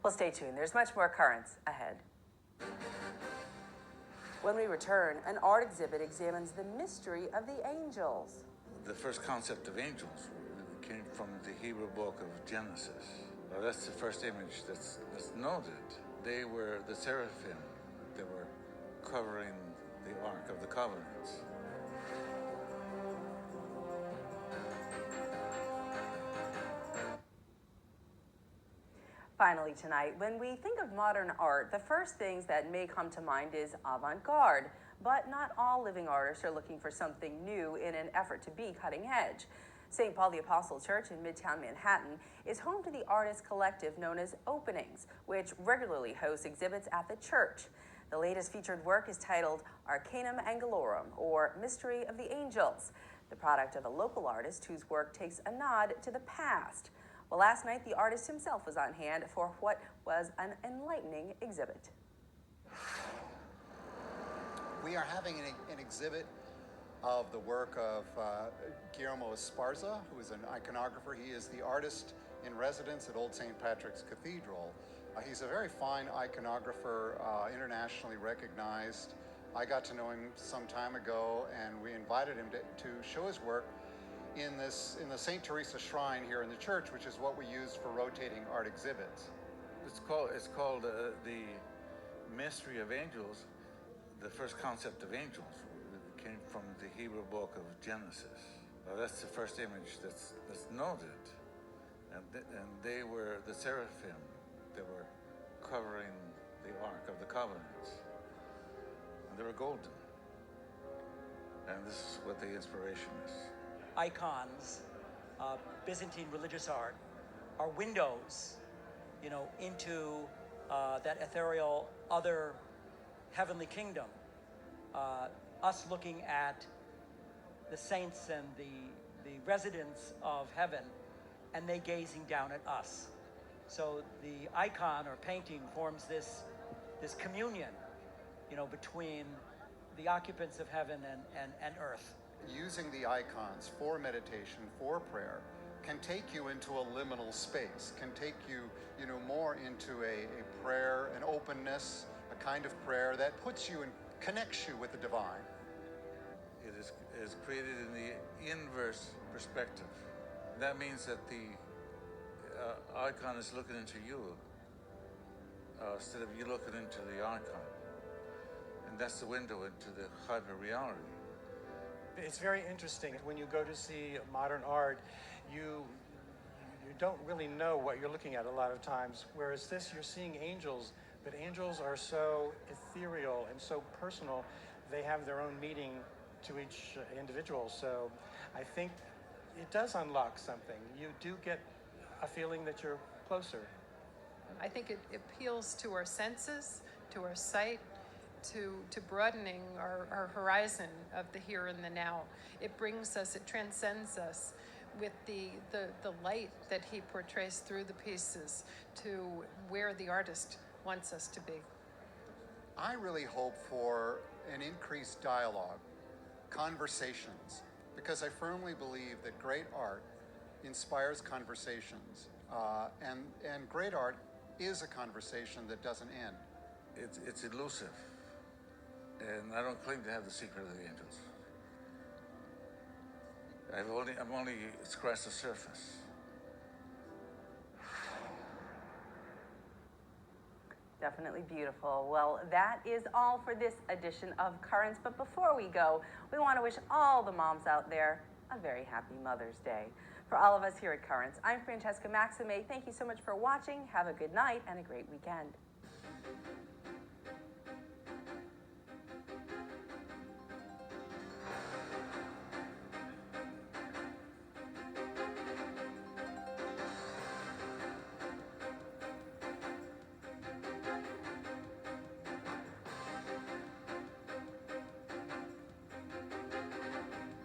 Well, stay tuned. There's much more Currents ahead. When we return, an art exhibit examines the mystery of the angels. The first concept of angels came from the Hebrew book of Genesis. That's the first image that's noted. They were the seraphim that were covering the Ark of the Covenant. Finally tonight, when we think of modern art, the first things that may come to mind is avant-garde. But not all living artists are looking for something new in an effort to be cutting edge. St. Paul the Apostle Church in Midtown Manhattan is home to the artist collective known as Openings, which regularly hosts exhibits at the church. The latest featured work is titled Arcanum Angelorum, or Mystery of the Angels, the product of a local artist whose work takes a nod to the past. Well, last night, the artist himself was on hand for what was an enlightening exhibit. We are having an exhibit of the work of Guillermo Esparza'S, who is an iconographer. He is the artist in residence at Old St. Patrick's Cathedral. He's a very fine iconographer, internationally recognized. I got to know him some time ago, and we invited him to show his work in the St. Teresa Shrine here in the church, which is what we use for rotating art exhibits. It's called the Mystery of Angels. The first concept of angels came from the Hebrew book of Genesis. That's the first image that's noted. And they were the seraphim that were covering the Ark of the Covenant. And they were golden. And this is what the inspiration is. Icons, Byzantine religious art, are windows, into that ethereal other heavenly kingdom. Us looking at the saints and the residents of heaven, and they gazing down at us. So the icon or painting forms this communion, between the occupants of heaven and earth. Using the icons for meditation, for prayer, can take you into a liminal space, can take you, more into a prayer, an openness, a kind of prayer that puts you and connects you with the divine. It is created in the inverse perspective. That means that the icon is looking into you instead of you looking into the icon. And that's the window into the hyper reality. It's very interesting. When you go to see modern art, you don't really know what you're looking at a lot of times. Whereas this, you're seeing angels, but angels are so ethereal and so personal. They have their own meaning to each individual. So I think it does unlock something. You do get a feeling that you're closer. I think it appeals to our senses, to our sight, to broadening our horizon of the here and the now. It transcends us with the light that he portrays through the pieces to where the artist wants us to be. I really hope for an increased dialogue, conversations, because I firmly believe that great art inspires conversations, and great art is a conversation that doesn't end. It's elusive, and I don't claim to have the secret of the angels. I've only scratched the surface. Definitely beautiful. Well, that is all for this edition of Currents. But before we go, we want to wish all the moms out there a very happy Mother's Day. For all of us here at Currents, I'm Francesca Maxime. Thank you so much for watching. Have a good night and a great weekend.